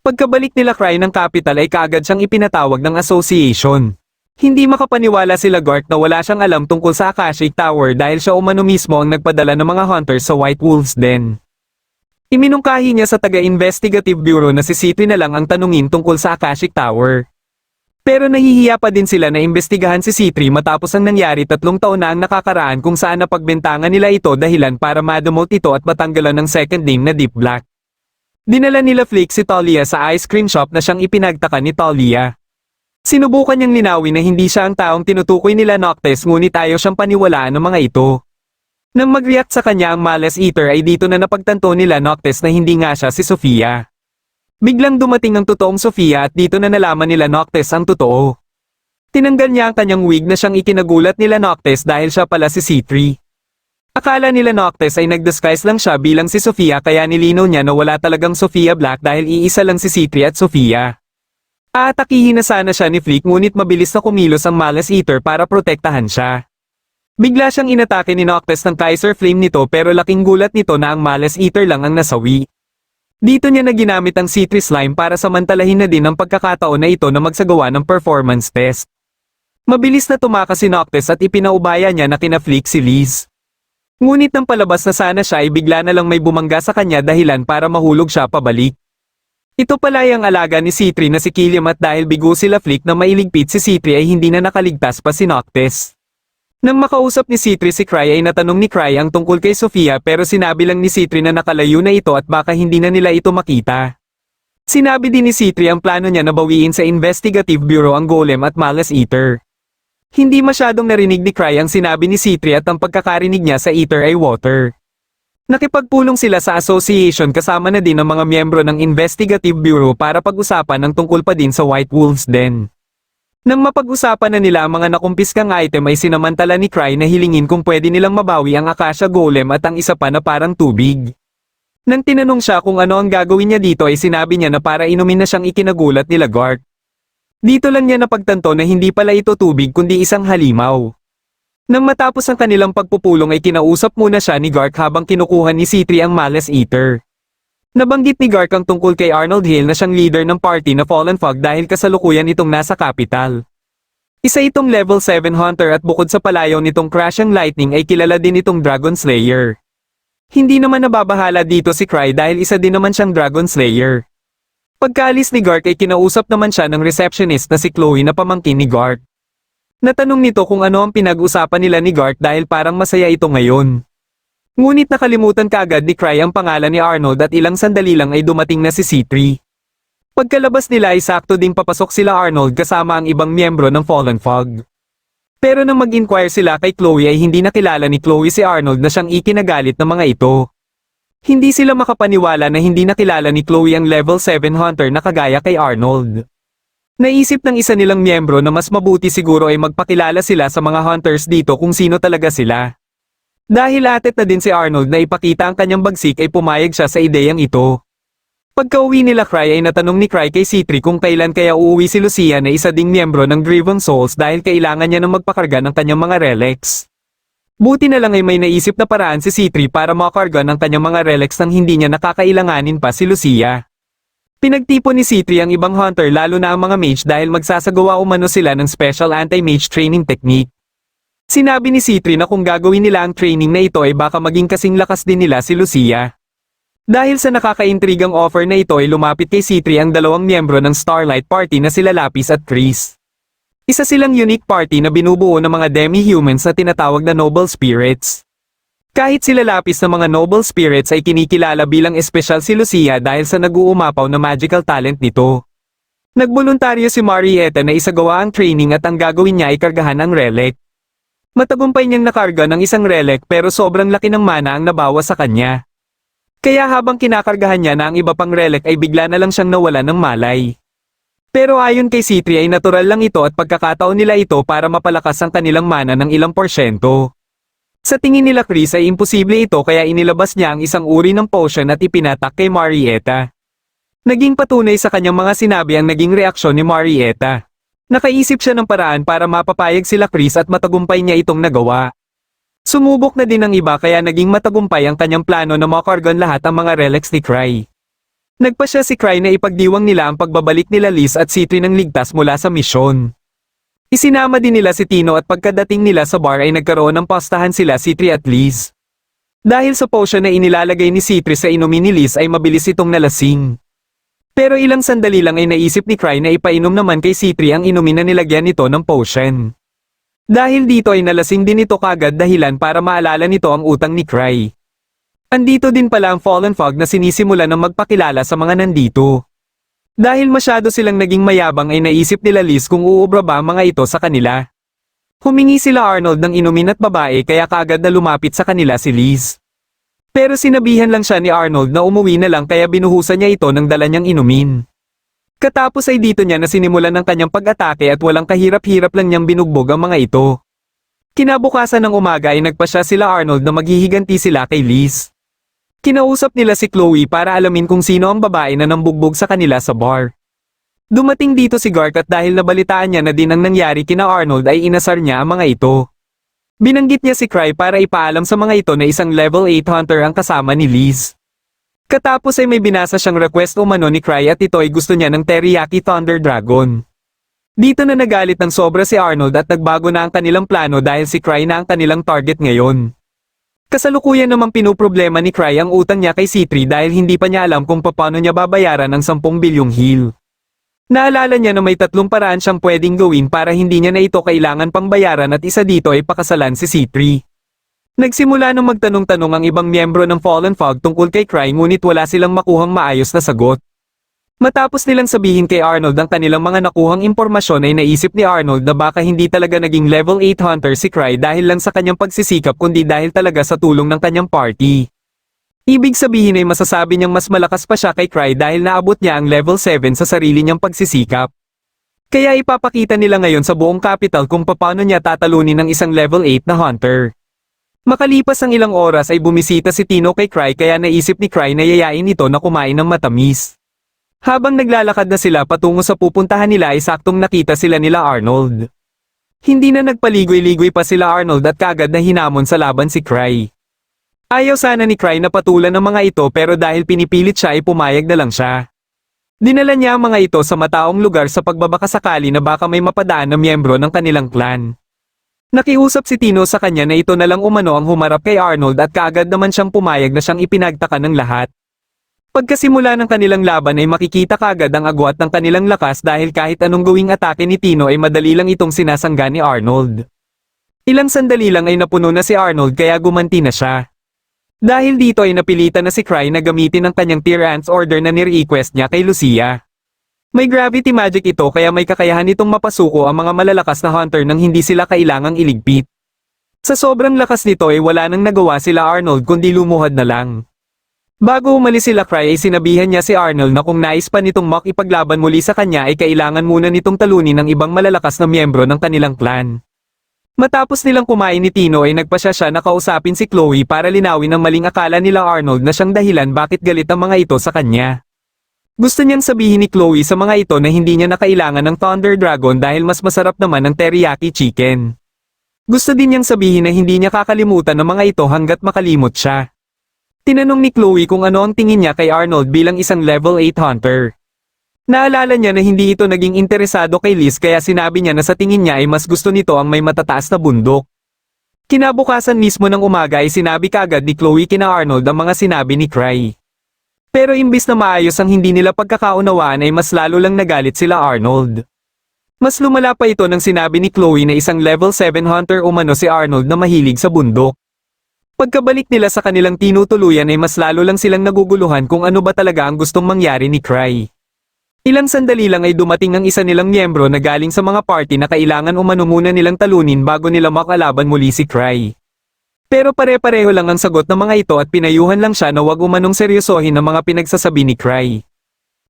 Pagkabalik nila Cry ng capital ay kaagad siyang ipinatawag ng association. Hindi makapaniwala sila Gark na wala siyang alam tungkol sa Akashic Tower dahil siya umano mismo ang nagpadala ng mga hunters sa White Wolves Den. Iminungkahi niya sa taga-investigative bureau na si Citri na lang ang tanungin tungkol sa Akashic Tower. Pero nahihiya pa din sila na imbestigahan si Citri matapos ang nangyari 3 taon na ang nakakaraan kung saan napagbentangan nila ito dahilan para ma-demote ito at matanggalan ng second name na Deep Black. Dinala nila Flick si Talia sa ice cream shop na siyang ipinagtaka ni Talia. Sinubukan niyang linawin na hindi siya ang taong tinutukoy nila Noctis ngunit ayaw siyang paniwalaan ng mga ito. Nang mag-react sa kanya ang Malice Eater ay dito na napagtanto nila Noctis na hindi nga siya si Sofia. Biglang dumating ang totoong Sofia at dito na nalaman nila Noctis ang totoo. Tinanggal niya ang kanyang wig na siyang ikinagulat nila Noctis dahil siya pala si C3. Akala nila Noctis ay nag-disguise lang siya bilang si Sofia kaya nilinaw niya na wala talagang Sofia Black dahil iisa lang si C3 at Sofia. Aatakihin na sana siya ni Flick ngunit mabilis na kumilos ang Malice Eater para protektahan siya. Bigla siyang inatake ni Noctis ng Kaiser Flame nito pero laking gulat nito na ang Malice Eater lang ang nasawi. Dito niya na ginamit ang C3 Slime para samantalahin na din ang pagkakataon na ito na magsagawa ng performance test. Mabilis na tumakas si Noctis at ipinaubaya niya na kina Flick si Liz. Ngunit nang palabas na sana siya ay bigla na lang may bumangga sa kanya dahilan para mahulog siya pabalik. Ito pala ang alaga ni C3 na si Killiam at dahil bigo sila Flick na mailigpit si C3 ay hindi na nakaligtas pa si Noctis. Nang makausap ni C3 si Cry ay natanong ni Cry ang tungkol kay Sofia pero sinabi lang ni C3 na nakalayo na ito at baka hindi na nila ito makita. Sinabi din ni C3 ang plano niya na bawiin sa Investigative Bureau ang Golem at Malice Eater. Hindi masyadong narinig ni Cry ang sinabi ni C3 at ang pagkakarinig niya sa Eater ay water. Nakipagpulong sila sa association kasama na din ang mga miyembro ng Investigative Bureau para pag-usapan ang tungkol pa din sa White Wolves Den. Nang mapag-usapan na nila ang mga nakumpiskang item ay sinamantala ni Cry na hilingin kung pwede nilang mabawi ang Akasha Golem at ang isa pa na parang tubig. Nang tinanong siya kung ano ang gagawin niya dito ay sinabi niya na para inumin na siyang ikinagulat nila Garth. Dito lang niya napagtanto na hindi pala ito tubig kundi isang halimaw. Nang matapos ang kanilang pagpupulong ay kinausap muna siya ni Garth habang kinukuha ni C3 ang Malice Eater. Nabanggit ni Garth ang tungkol kay Arnold Hill na siyang leader ng party na Fallen Fog dahil kasalukuyan itong nasa capital. Isa itong level 7 hunter at bukod sa palayaw nitong Crashing Lightning ay kilala din itong Dragon Slayer. Hindi naman nababahala dito si Cry dahil isa din naman siyang Dragon Slayer. Pagkaalis ni Garth ay kinausap naman siya ng receptionist na si Chloe na pamangkin ni Garth. Natanong nito kung ano ang pinag-usapan nila ni Garth dahil parang masaya ito ngayon. Ngunit nakalimutan kaagad ni Cry ang pangalan ni Arnold at ilang sandali lang ay dumating na si C3. Pagkalabas nila ay sakto ding papasok sila Arnold kasama ang ibang miyembro ng Fallen Fog. Pero nang mag-inquire sila kay Chloe ay hindi nakilala ni Chloe si Arnold na siyang ikinagalit ng mga ito. Hindi sila makapaniwala na hindi nakilala ni Chloe ang level 7 hunter na kagaya kay Arnold. Naisip ng isa nilang miyembro na mas mabuti siguro ay magpakilala sila sa mga hunters dito kung sino talaga sila. Dahil atet na din si Arnold na ipakita ang kanyang bagsik ay pumayag siya sa ideyang ito. Pagka-uwi nila Cry ay natanong ni Cry kay C3 kung kailan kaya uuwi si Lucia na isa ding miyembro ng Driven Souls dahil kailangan niya nang magpakarga ng kanyang mga relics. Buti na lang ay may naisip na paraan si C3 para makakarga ng kanyang mga relics nang hindi niya nakakailanganin pa si Lucia. Pinagtipon ni C3 ang ibang hunter lalo na ang mga mage dahil magsasagawa umano sila ng special anti-mage training technique. Sinabi ni C3 na kung gagawin nila ang training na ito ay baka maging kasing lakas din nila si Lucia. Dahil sa nakakaintrigang offer na ito ay lumapit kay C3 ang dalawang miyembro ng Starlight Party na sila Lapis at Chris. Isa silang unique party na binubuo ng mga demi-humans na tinatawag na Noble Spirits. Kahit sila Lapis na mga Noble Spirits ay kinikilala bilang espesyal si Lucia dahil sa nag-uumapaw na magical talent nito. Nagboluntaryo si Marietta na isagawa ang training at ang gagawin niya ay kargahan ang relic. Matagumpay niyang nakarga ng isang relic pero sobrang laki ng mana ang nabawas sa kanya. Kaya habang kinakargahan niya na ang iba pang relic ay bigla na lang siyang nawala ng malay. Pero ayon kay C3 ay natural lang ito at pagkakataon nila ito para mapalakas ang kanilang mana ng ilang porsyento. Sa tingin nila Chris ay imposible ito kaya inilabas niya ang isang uri ng potion at ipinatak kay Marietta. Naging patunay sa kanyang mga sinabi ang naging reaksyon ni Marietta. Nakaisip siya ng paraan para mapapayag sila Chris at matagumpay niya itong nagawa. Sumubok na din ng iba kaya naging matagumpay ang kanyang plano na makargan lahat ang mga relics ni Cry. Nagpa siya si Cry na ipagdiwang nila ang pagbabalik nila Liz at C3 ng ligtas mula sa misyon. Isinama din nila si Tino at pagkadating nila sa bar ay nagkaroon ng pastahan sila C3 at Liz. Dahil sa potion na inilalagay ni C3 sa inumin ni Liz ay mabilis itong nalasing. Pero ilang sandali lang ay naisip ni Cry na ipainom naman kay C3 ang inumin na nilagyan nito ng potion. Dahil dito ay nalasing din ito kagad dahilan para maalala nito ang utang ni Cry. Andito din pala ang Fallen Fog na sinisimula ng magpakilala sa mga nandito. Dahil masyado silang naging mayabang ay naisip nila Liz kung uubra ba ang mga ito sa kanila. Humingi sila Arnold ng inumin at babae kaya kaagad na lumapit sa kanila si Liz. Pero sinabihan lang siya ni Arnold na umuwi na lang kaya binuhusan niya ito ng dala niyang inumin. Katapos ay dito niya na sinimulan ng kanyang pag-atake at walang kahirap-hirap lang niyang binugbog ang mga ito. Kinabukasan ng umaga ay nagpa siya sila Arnold na maghihiganti sila kay Liz. Kinausap nila si Chloe para alamin kung sino ang babae na nambugbog sa kanila sa bar. Dumating dito si Garth at dahil nabalitaan niya na din ang nangyari kina Arnold ay inasar niya ang mga ito. Binanggit niya si Cry para ipaalam sa mga ito na isang level 8 hunter ang kasama ni Liz. Katapos ay may binasa siyang request umano ni Cry at ito ay gusto niya ng Teriyaki Thunder Dragon. Dito na nagalit ng sobra si Arnold at nagbago na ang kanilang plano dahil si Cry na ang kanilang target ngayon. Kasalukuyan namang pinoproblema ni Cry ang utang niya kay C3 dahil hindi pa niya alam kung paano niya babayaran ang 10 bilyong heal. Naalala niya na may 3 paraan siyang pwedeng gawin para hindi niya na ito kailangan pang bayaran at isa dito ay pakasalan si C3. Nagsimula nang magtanong-tanong ang ibang miyembro ng Fallen Fog tungkol kay Cry ngunit wala silang makuhang maayos na sagot. Matapos nilang sabihin kay Arnold ang kanilang mga nakuhang impormasyon ay naisip ni Arnold na baka hindi talaga naging level 8 hunter si Cry dahil lang sa kanyang pagsisikap kundi dahil talaga sa tulong ng kanyang party. Ibig sabihin ay masasabi niyang mas malakas pa siya kay Cry dahil naabot niya ang level 7 sa sarili niyang pagsisikap. Kaya ipapakita nila ngayon sa buong capital kung paano niya tatalunin ng isang level 8 na hunter. Makalipas ang ilang oras ay bumisita si Tino kay Cry kaya naisip ni Cry na yayain ito na kumain ng matamis. Habang naglalakad na sila patungo sa pupuntahan nila ay saktong nakita sila nila Arnold. Hindi na nagpaligoy-ligoy pa sila Arnold at kagad na hinamon sa laban si Cry. Ayaw sana ni Cry na patulan ng mga ito pero dahil pinipilit siya ay pumayag na lang siya. Dinala niya ang mga ito sa mataong lugar sa pagbabakasakali na baka may mapadaan na miyembro ng kanilang clan. Nakiusap si Tino sa kanya na ito na lang umano ang humarap kay Arnold at kaagad naman siyang pumayag na siyang ipinagtaka ng lahat. Pagkasimula ng kanilang laban ay makikita kaagad ang agwat ng kanilang lakas dahil kahit anong gawing atake ni Tino ay madali lang itong sinasangga ni Arnold. Ilang sandali lang ay napuno na si Arnold kaya gumanti na siya. Dahil dito ay napilitan na si Cry na gamitin ang kanyang Tier Ants order na ni-request niya kay Lucia. May gravity magic ito kaya may kakayahan itong mapasuko ang mga malalakas na hunter nang hindi sila kailangang iligpit. Sa sobrang lakas nito ay wala nang nagawa sila Arnold kundi lumuhad na lang. Bago umalis sila Cry ay sinabihan niya si Arnold na kung nais pa nitong makipaglaban muli sa kanya ay kailangan muna nitong talunin ng ibang malalakas na miyembro ng kanilang clan. Matapos nilang kumain ni Tino ay nagpasya siya na kausapin si Chloe para linawin ang maling akala nila Arnold na siyang dahilan bakit galit ang mga ito sa kanya. Gusto niyang sabihin ni Chloe sa mga ito na hindi niya na kailangan ng Thunder Dragon dahil mas masarap naman ang teriyaki chicken. Gusto din niyang sabihin na hindi niya kakalimutan ng mga ito hanggat makalimot siya. Tinanong ni Chloe kung ano ang tingin niya kay Arnold bilang isang level 8 hunter. Naalala niya na hindi ito naging interesado kay Liz kaya sinabi niya na sa tingin niya ay mas gusto nito ang may matataas na bundok. Kinabukasan mismo ng umaga ay sinabi kaagad ni Chloe kina Arnold ang mga sinabi ni Cry. Pero imbis na maayos ang hindi nila pagkakaunawaan ay mas lalo lang nagalit sila Arnold. Mas lumala pa ito nang sinabi ni Chloe na isang level 7 hunter umano si Arnold na mahilig sa bundok. Pagkabalik nila sa kanilang tinutuluyan ay mas lalo lang silang naguguluhan kung ano ba talaga ang gustong mangyari ni Cry. Ilang sandali lang ay dumating ang isa nilang miyembro na galing sa mga party na kailangan umano muna nilang talunin bago nila makalaban muli si Cry. Pero pare-pareho lang ang sagot ng mga ito at pinayuhan lang siya na wag umanong seryosohin ang mga pinagsasabi ni Cry.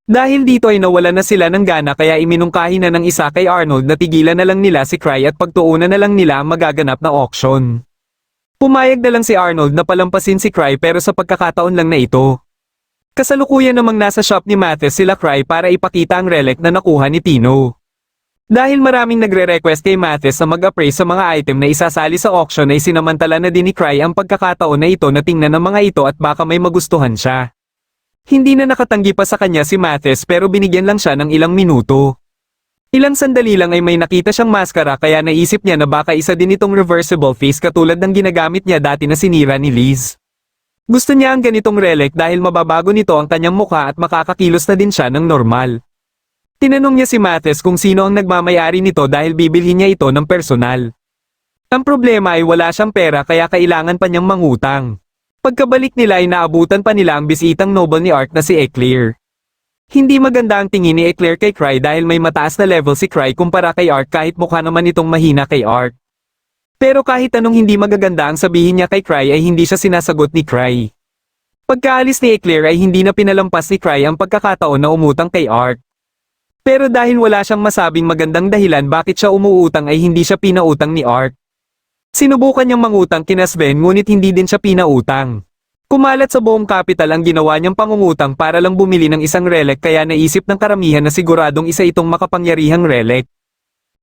Dahil dito ay nawala na sila ng gana kaya iminungkahi na ng isa kay Arnold na tigilan na lang nila si Cry at pagtuunan na lang nila ang magaganap na auction. Pumayag na lang si Arnold na palampasin si Cry pero sa pagkakataon lang na ito. Kasalukuyan namang nasa shop ni Mathis sila Cry para ipakita ang relic na nakuha ni Tino. Dahil maraming nagre-request kay Mathis na mag-appraise sa mga item na isasali sa auction ay sinamantala na din ni Cry ang pagkakataon na ito na tingnan ng mga ito at baka may magustuhan siya. Hindi na nakatanggi pa sa kanya si Mathis pero binigyan lang siya ng ilang minuto. Ilang sandali lang ay may nakita siyang maskara kaya naisip niya na baka isa din itong reversible face katulad ng ginagamit niya dati na sinira ni Liz. Gusto niya ang ganitong relic dahil mababago nito ang kanyang mukha at makakakilos na din siya ng normal. Tinanong niya si Mathis kung sino ang nagmamayari nito dahil bibilhin niya ito ng personal. Ang problema ay wala siyang pera kaya kailangan pa niyang mangutang. Pagkabalik nila ay naabutan pa nila ang bisitang noble ni Ark na si Eclair. Hindi maganda ang tingin ni Eclair kay Cry dahil may mataas na level si Cry kumpara kay Ark kahit mukha naman itong mahina kay Ark. Pero kahit anong hindi magaganda ang sabihin niya kay Cry ay hindi siya sinasagot ni Cry. Pagkaalis ni Eclair ay hindi na pinalampas ni Cry ang pagkakataon na umutang kay Ark. Pero dahil wala siyang masabing magandang dahilan bakit siya umuutang ay hindi siya pinautang ni Ark. Sinubukan niyang mangutang kina Sven ngunit hindi din siya pinautang. Kumalat sa buong capital ang ginawa niyang pangungutang para lang bumili ng isang relic kaya naisip ng karamihan na siguradong isa itong makapangyarihang relic.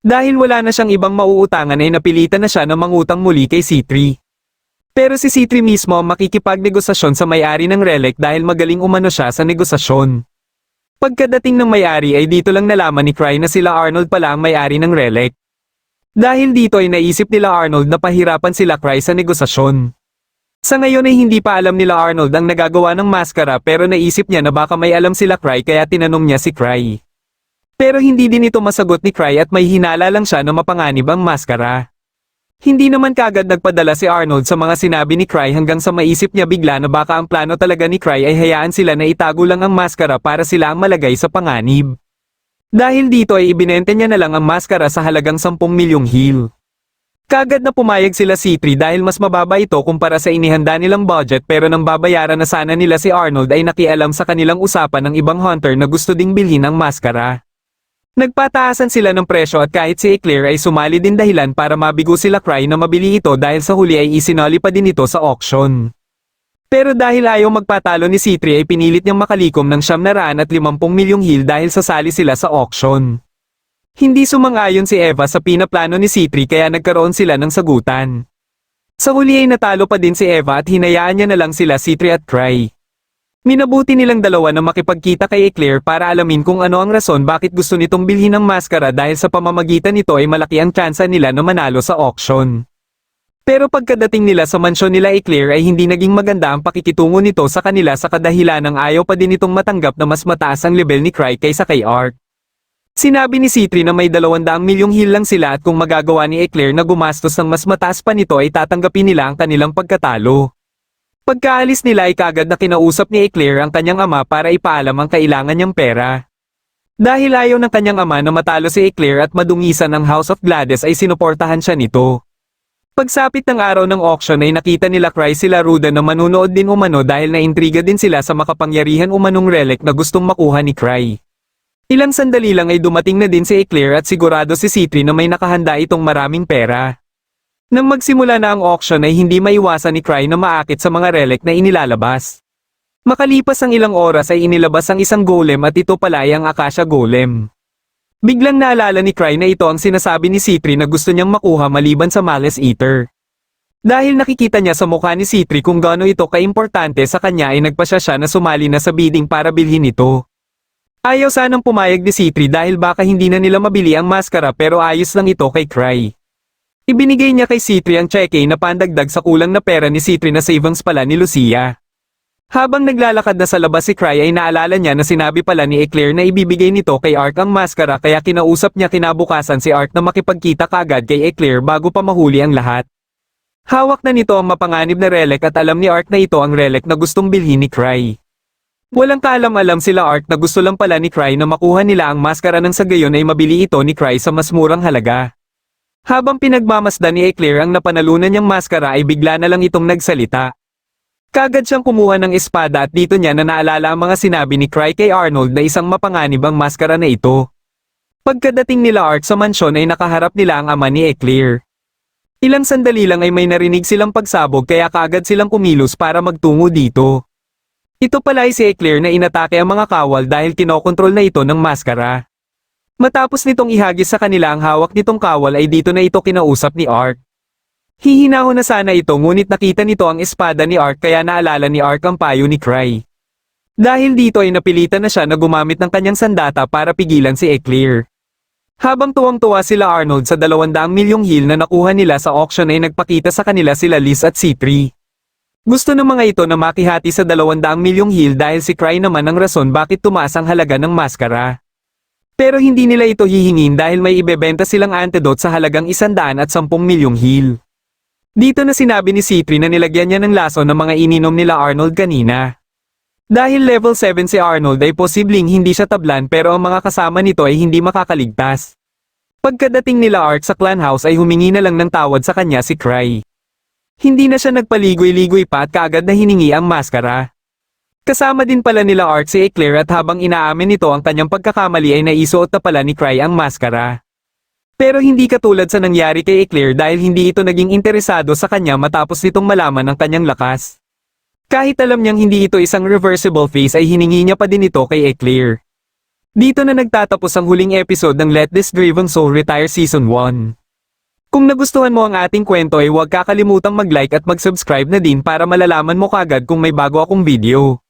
Dahil wala na siyang ibang mauutangan ay napilitan na siya na mangutang muli kay C3. Pero si C3 mismo ang makikipagnegosasyon sa may-ari ng relic dahil magaling umano siya sa negosasyon. Pagkadating ng may-ari ay dito lang nalaman ni Cry na sila Arnold pala ang may-ari ng relic. Dahil dito ay naisip nila Arnold na pahirapan sila Cry sa negosasyon. Sa ngayon ay hindi pa alam nila Arnold ang nagagawa ng maskara pero naisip niya na baka may alam sila Cry kaya tinanong niya si Cry. Pero hindi din ito masagot ni Cry at may hinala lang siya na mapanganib ang maskara. Hindi naman kagad nagpadala si Arnold sa mga sinabi ni Cry hanggang sa maisip niya bigla na baka ang plano talaga ni Cry ay hayaan sila na itago lang ang maskara para sila ang malagay sa panganib. Dahil dito ay ibinente niya na lang ang maskara sa halagang 10 milyong hil. Kagad na pumayag sila C3 dahil mas mababa ito kumpara sa inihanda nilang budget pero nang babayaran na sana nila si Arnold ay nakialam sa kanilang usapan ng ibang hunter na gusto ding bilhin ang maskara. Nagpataasan sila ng presyo at kahit si Eclair ay sumali din dahilan para mabigo sila Cry na mabili ito dahil sa huli ay isinoli pa din ito sa auction. Pero dahil ayaw magpatalo ni C3 ay pinilit niyang makalikom ng 750 milyong hil dahil sasali sila sa auction. Hindi sumang-ayon si Eva sa pinaplano ni C3 kaya nagkaroon sila ng sagutan. Sa huli ay natalo pa din si Eva at hinayaan niya na lang sila C3 at Cry. Minabuti nilang dalawa na makipagkita kay Eclair para alamin kung ano ang rason bakit gusto nitong bilhin ang maskara dahil sa pamamagitan nito ay malaki ang tsansa nila na manalo sa auction. Pero pagkadating nila sa mansyon nila Eclair ay hindi naging maganda ang pakikitungo nito sa kanila sa kadahilan ng ayaw pa din itong matanggap na mas mataas ang level ni Cry kaysa kay Ark. Sinabi ni C3 na may 200 milyong hil lang sila at kung magagawa ni Eclair na gumastos ng mas mataas pa nito ay tatanggapin nila ang kanilang pagkatalo. Pagkaalis nila ay kagad na kinausap ni Eclair ang kanyang ama para ipaalam ang kailangan niyang pera. Dahil ayaw ng kanyang ama na matalo si Eclair at madungisan ang House of Gladys ay sinuportahan siya nito. Pagsapit ng araw ng auction ay nakita nila Cry sila Ruda na manunood din umano dahil naintriga din sila sa makapangyarihan umanong relic na gustong makuha ni Cry. Ilang sandali lang ay dumating na din si Eclair at sigurado si C3 na may nakahanda itong maraming pera. Nang magsimula na ang auction ay hindi maiwasan ni Cry na maakit sa mga relic na inilalabas. Makalipas ang ilang oras ay inilabas ang isang golem at ito pala ay ang Akasha Golem. Biglang naalala ni Cry na ito ang sinasabi ni C3 na gusto niyang makuha maliban sa Malice Eater. Dahil nakikita niya sa mukha ni C3 kung gaano ito kaimportante sa kanya ay nagpasya siya na sumali na sa bidding para bilhin ito. Ayaw sanang pumayag ni C3 dahil baka hindi na nila mabili ang maskara pero ayos lang ito kay Cry. Ibinigay niya kay C3 ang cheque na pandagdag sa kulang na pera ni C3 na savings pala ni Lucia. Habang naglalakad na sa labas si Cry ay naalala niya na sinabi pala ni Eclair na ibibigay nito kay Ark ang maskara kaya kinausap niya kinabukasan si Ark na makipagkita kaagad kay Eclair bago pa mahuli ang lahat. Hawak na nito ang mapanganib na relic at alam ni Ark na ito ang relic na gustong bilhin ni Cry. Walang kaalam-alam sila Ark na gusto lang pala ni Cry na makuha nila ang maskara nang sa gayon ay mabili ito ni Cry sa mas murang halaga. Habang pinagmamasdan ni Eclair ang napanalunan niyang maskara ay bigla na lang itong nagsalita. Kagad siyang kumuha ng espada at dito niya na naalala ang mga sinabi ni Cry kay Arnold na isang mapanganib ang maskara na ito. Pagkadating nila Ark sa mansyon ay nakaharap nila ang ama ni Eclair. Ilang sandali lang ay may narinig silang pagsabog kaya kaagad silang kumilos para magtungo dito. Ito pala ay si Eclair na inatake ang mga kawal dahil kinokontrol na ito ng maskara. Matapos nitong ihagis sa kanila ang hawak nitong kawal ay dito na ito kinausap ni Ark. Hihinahon na sana ito ngunit nakita nito ang espada ni Ark kaya naalala ni Ark ang payo ni Cry. Dahil dito ay napilitan na siya na gumamit ng kanyang sandata para pigilan si Eclair. Habang tuwang-tuwa sila Arnold sa 200 milyong hil na nakuha nila sa auction ay nagpakita sa kanila sila Liz at C3. Gusto ng mga ito na makihati sa 200 milyong hil dahil si Cry naman ang rason bakit tumaas ang halaga ng maskara. Pero hindi nila ito hihingin dahil may ibebenta silang antidote sa halagang 110 milyong hil. Dito na sinabi ni C3 na nilagyan niya ng laso ng mga ininom nila Arnold kanina. Dahil level 7 si Arnold ay posibleng hindi siya tablan pero ang mga kasama nito ay hindi makakaligtas. Pagkadating nila Ark sa clan house ay humingi na lang ng tawad sa kanya si Cry. Hindi na siya nagpaligoy-ligoy pa at kaagad na hiningi ang maskara. Kasama din pala nila Ark si Eclair at habang inaamin nito ang kanyang pagkakamali ay naisuot na pala ni Cry ang maskara. Pero hindi katulad sa nangyari kay Eclair dahil hindi ito naging interesado sa kanya matapos nitong malaman ang kanyang lakas. Kahit alam niyang hindi ito isang reversible face ay hiningi niya pa din ito kay Eclair. Dito na nagtatapos ang huling episode ng Let This Driven Soul Retire Season 1. Kung nagustuhan mo ang ating kwento ay huwag kakalimutang mag-like at mag-subscribe na din para malalaman mo kagad kung may bago akong video.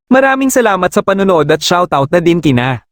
Maraming salamat sa panonood at shoutout na din kina